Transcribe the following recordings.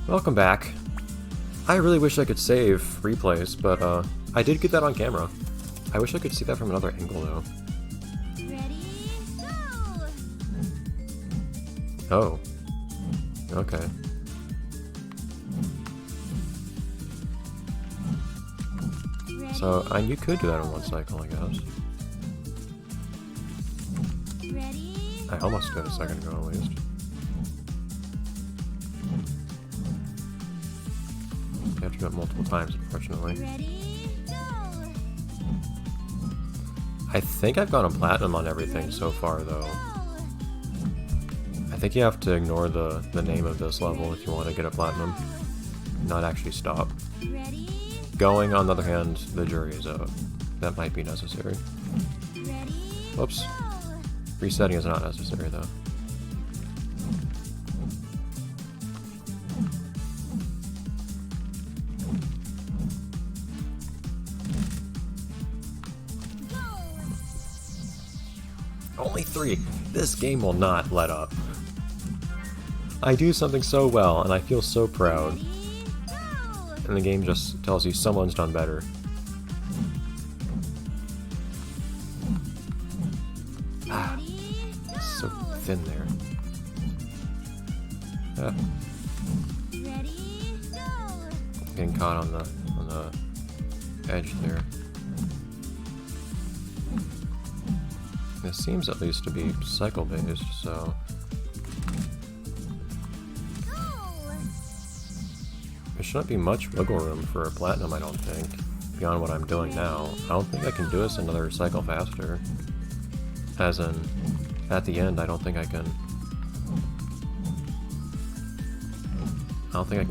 Welcome back. I really wish I could save replays, but I did get that on camera. I wish I could see that from another angle though. Ready, go! Oh. Okay. So, you could do that in one cycle, I guess. Ready, I almost did a second ago, at least. You have to do it multiple times, unfortunately. ready, go! I think I've gone on platinum on everything so far, though. I think you have to ignore the name of this level if you want to get a platinum. Not actually stop. Ready, Going, on the other hand, the jury is out. That might be necessary. ready, Whoops. go! Resetting is not necessary, though. Only 3! This game will not let up. I do something so well, and I feel so proud. Ready, go! And the game just tells you someone's done better. Ah, Ready, it's so thin there. Ah, ready, go! getting caught on the edge there. This seems at least to be cycle based, so there shouldn't be much wiggle room for a platinum, I don't think, beyond what I'm doing now. I don't think I can do this another cycle faster. As in, at the end, I don't think I can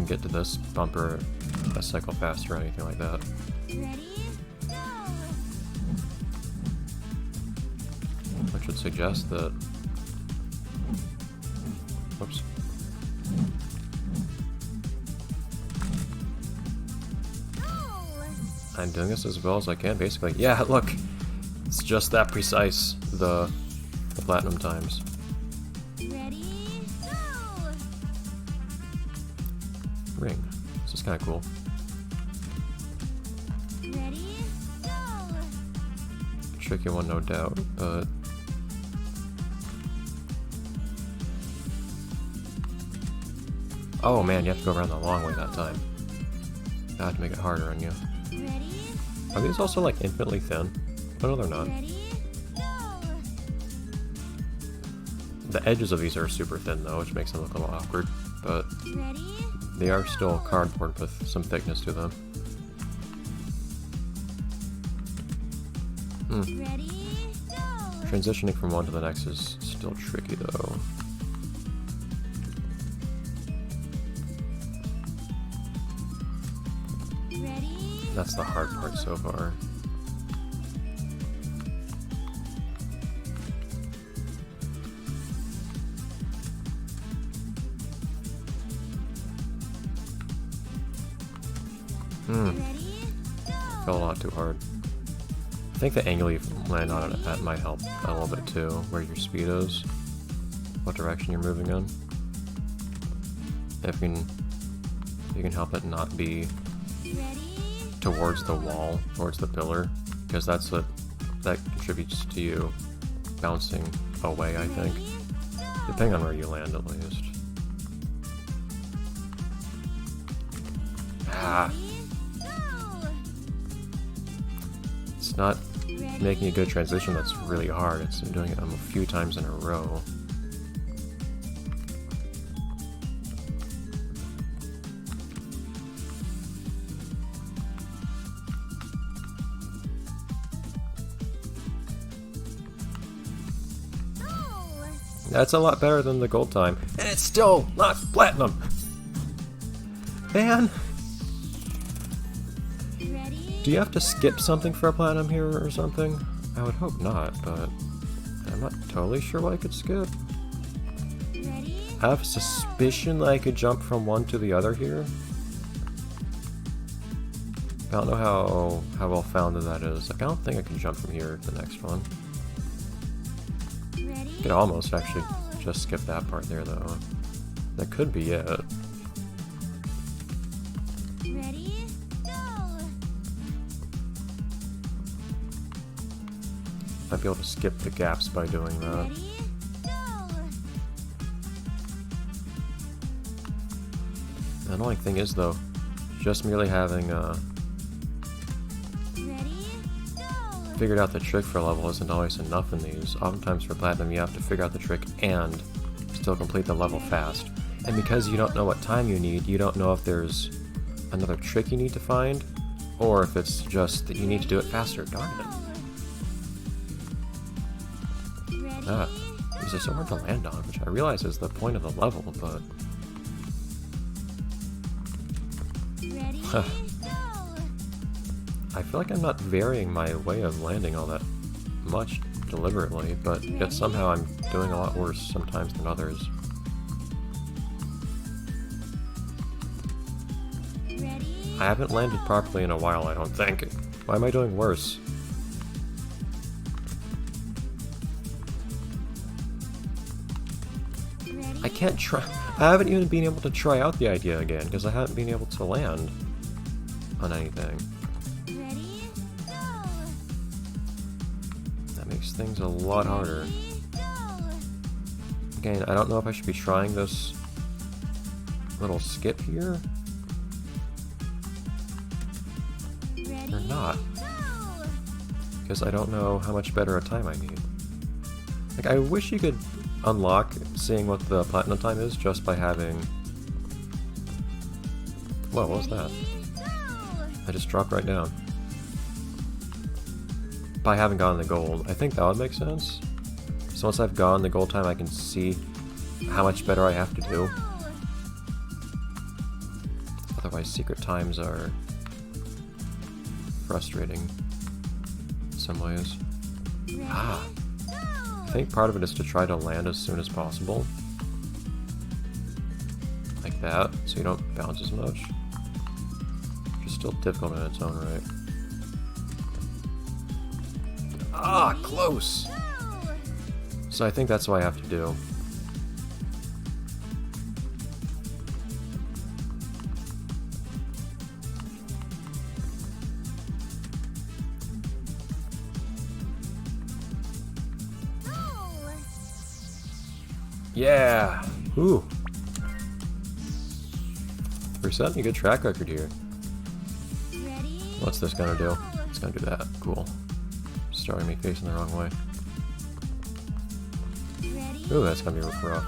get to this bumper a cycle faster or anything like that. Ready, go! Which would suggest that... Whoops. I'm doing this as well as I can, basically. Yeah, look! It's just that precise, the platinum times. Ready, go! Ring. This is kinda cool. Ready, go! Tricky one, no doubt, but... Oh man, you have to go around the long way that time. I have to make it harder on you. Ready, Are these also like infinitely thin? Oh no, they're not. ready, go! The edges of these are super thin though, which makes them look a little awkward, but Ready, they are still cardboard with some thickness to them. ready, go! Transitioning from one to the next is still tricky though. Ready, That's the hard part so far. ready, go! Fell a lot too hard. I think the angle you land on it at might help a little bit too, where your speed is, what direction you're moving in. If you can help it not be Ready, towards the wall, towards the pillar, because that contributes to you bouncing away, I think, ready, go! depending on where you land at least. Ah, Ready, go! it's not Ready, making a good transition that's really hard, it's doing it a few times in a row. go! That's a lot better than the gold time, and it's still not platinum! Man, Ready, do you have to skip something for a platinum here or something? I would hope not, but I'm not totally sure what I could skip. ready, I have a suspicion that I could jump from one to the other here. I don't know how well founded that is. Like, I don't think I can jump from here to the next one. ready, I could almost actually just skip that part there, though. That could be it. Might be able to skip the gaps by doing that. Ready, go! The annoying thing is, though, just merely having Ready, go! figured out the trick for a level isn't always enough in these. Oftentimes for Platinum, you have to figure out the trick and still complete the level fast. And because you don't know what time you need, you don't know if there's another trick you need to find, or if it's just that you need to do it faster. Darn it. Ready, Ah, these are so hard to land on, which I realize is the point of the level, but... ready, Huh. go! I feel like I'm not varying my way of landing all that much deliberately, but yet somehow I'm doing a lot worse sometimes than others. Ready, I haven't landed properly in a while, I don't think. Why am I doing worse? ready, I can't try. I haven't even been able to try out the idea again because I haven't been able to land on anything. ready, go! That makes things a lot harder. Ready, go! Again, I don't know if I should be trying this little skip here Ready, or not, go! because I don't know how much better a time I need. Like, I wish you could unlock seeing what the platinum time is just by having... Whoa, what was that? I just dropped right down. By having gotten the gold. I think that would make sense. So once I've gotten the gold time, I can see how much better I have to do. Otherwise, secret times are frustrating in some ways. Ah! I think part of it is to try to land as soon as possible. Like that, so you don't bounce as much. Which is still difficult in its own right. Ah, close! So I think that's what I have to do. Yeah! Ooh! We're setting a good track record here. Ready, What's this gonna do? It's gonna do that. Cool. Starting me facing the wrong way. ready, Ooh, that's gonna be rough. go!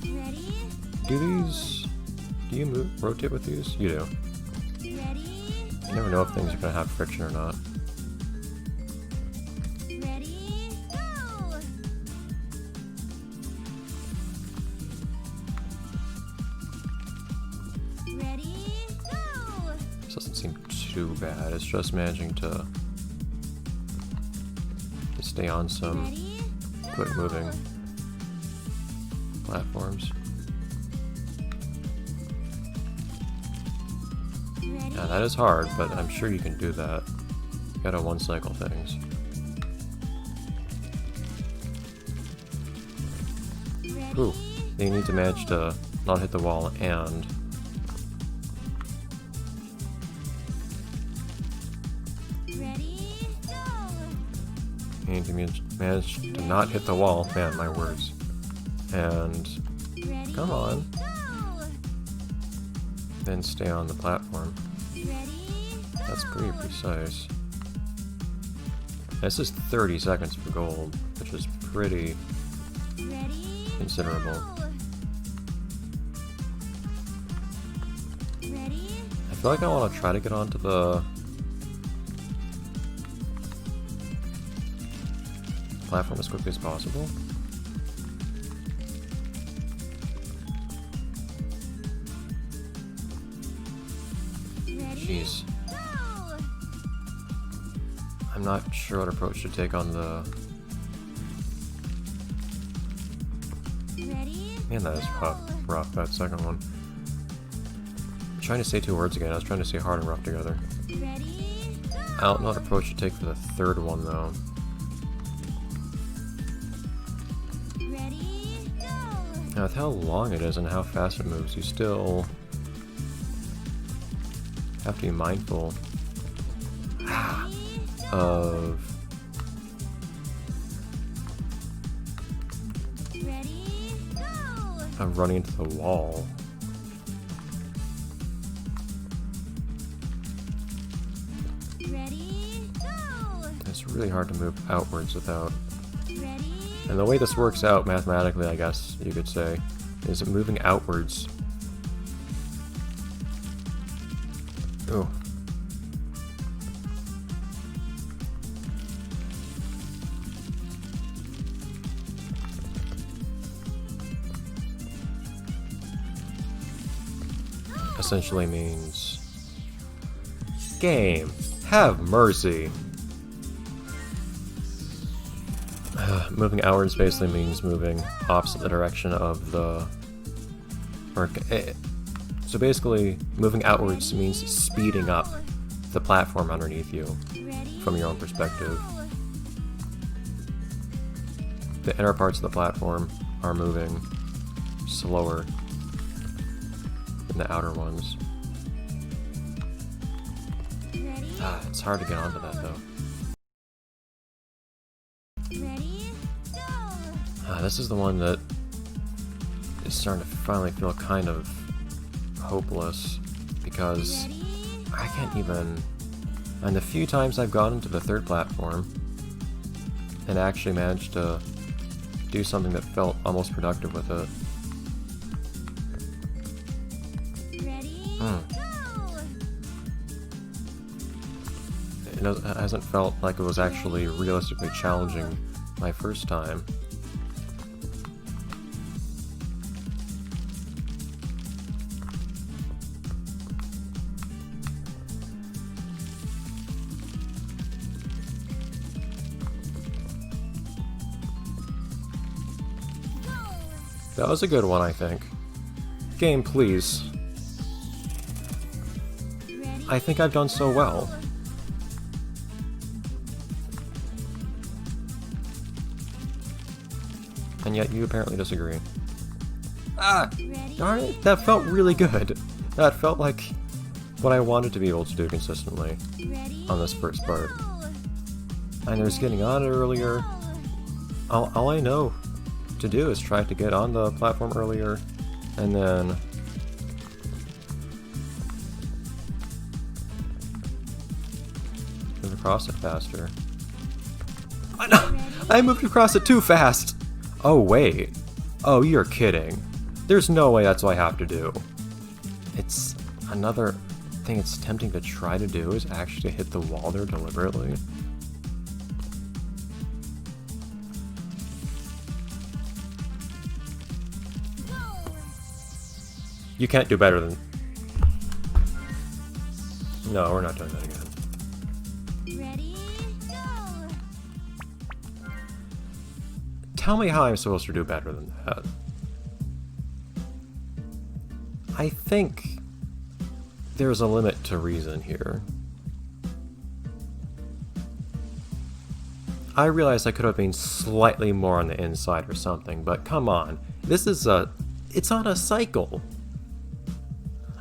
Ready, Do these... Do you move, rotate with these? You do. ready, You never know if things are gonna have friction or not. ready, go! Ready, go! This doesn't seem too bad. It's just managing to stay on some Ready, quick moving platforms. ready, Yeah, that is hard, but I'm sure you can do that. You gotta one cycle things. ready, Ooh, you need to manage to not hit the wall and... ready, go! You need to manage to not hit the wall. Man, my words. And Ready, come on, go! then stay on the platform. Ready, That's go! pretty precise. This is 30 seconds for gold, which is pretty Ready, considerable. go! Ready, I feel like I want to try to get onto the platform as quickly as possible. ready, Jeez. go! I'm not sure what approach to take on the... Ready, Man, that is rough, that second one. I'm trying to say two words again. I was trying to say hard and rough together. ready, go! I don't know what approach to take for the third one, though. Ready, go! Now, with how long it is and how fast it moves, you still have to be mindful Ready, go. of... Ready, go. I'm running into the wall. Ready, go. It's really hard to move outwards without... Ready, And the way this works out mathematically, I guess you could say, is moving outwards. Ooh. Essentially means... Game, have mercy. Moving outwards basically means moving opposite the direction of the... So basically, moving outwards means speeding up the platform underneath you ready, from your own perspective. go. The inner parts of the platform are moving slower than the outer ones. Ready, It's hard to get onto that though. ready, go. This is the one that is starting to finally feel kind of hopeless because Ready, I can't even... And the few times I've gone into the third platform and actually managed to do something that felt almost productive with it. ready, Hmm. go. It hasn't felt like it was actually realistically challenging my first time. That was a good one, I think. Game, please. Ready, I think I've done so well. And yet you apparently disagree. Ah! ready, Darn it, that felt really good. That felt like what I wanted to be able to do consistently ready, on this first part. go. And there's getting on it earlier. All I know to do is try to get on the platform earlier, and then move across it faster. Oh, no! I moved across it too fast! Oh wait. Oh, you're kidding. There's no way that's what I have to do. It's another thing it's tempting to try to do is actually hit the wall there deliberately. You can't do better than... No, we're not doing that again. Ready, go. Tell me how I'm supposed to do better than that. I think there's a limit to reason here. I realize I could have been slightly more on the inside or something, but come on. This is it's on a cycle.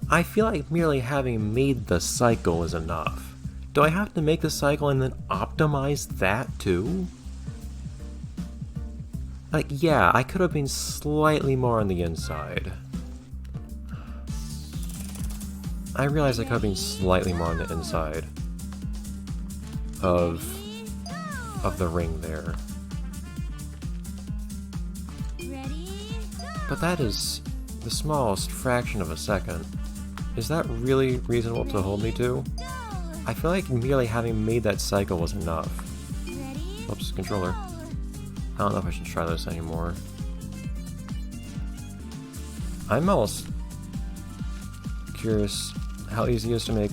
I feel like merely having made the cycle is enough. Do I have to make the cycle and then optimize that too? Like, yeah, I could have been slightly more on the inside. I realize I could have been slightly more on the inside of the ring there. Ready, go. But that is the smallest fraction of a second. Is that really reasonable to hold me to? Go. I feel like merely having made that cycle was enough. Ready, Oops, controller. I don't know if I should try this anymore. I'm almost curious how easy it is to make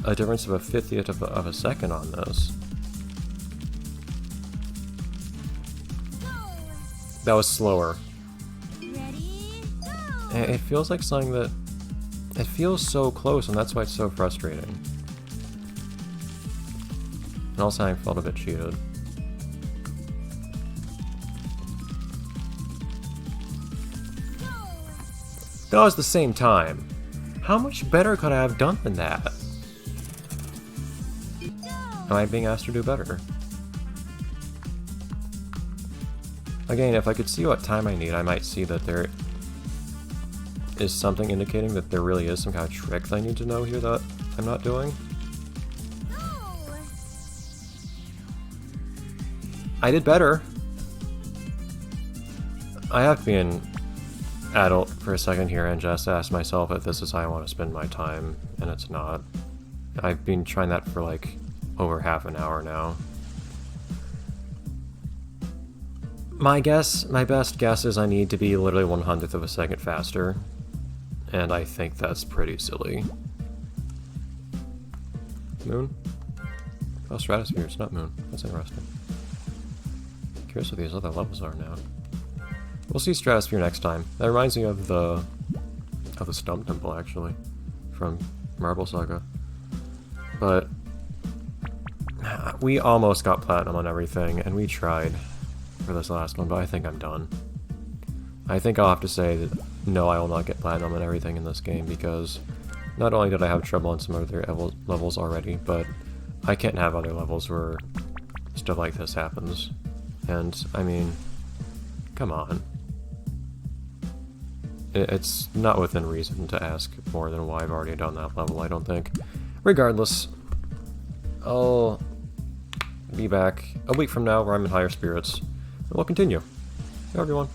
a difference of a 50th of a second on this. go. That was slower. Ready, go. It feels like something that... It feels so close, and that's why it's so frustrating. And also I felt a bit cheated. That was the same time. How much better could I have done than that? Am I being asked to do better? Again, if I could see what time I need, I might see that there is something indicating that there really is some kind of trick that I need to know here that I'm not doing. Go! I did better. I have to be an adult for a second here and just ask myself if this is how I want to spend my time, and it's not. I've been trying that for like over half an hour now. My best guess is I need to be literally 1/100th of a second faster, and I think that's pretty silly. Moon? Oh, stratosphere, it's not moon. That's interesting. Curious what these other levels are now. We'll see stratosphere next time. That reminds me of the Stump Temple, actually, from Marble Saga. But we almost got platinum on everything, and we tried for this last one, but I think I'm done. I think I'll have to say that no, I will not get platinum on everything in this game, because not only did I have trouble on some other levels already, but I can't have other levels where stuff like this happens. And, I mean, come on. It's not within reason to ask more than why I've already done that level, I don't think. Regardless, I'll be back a week from now where I'm in higher spirits, and we'll continue. Hey everyone.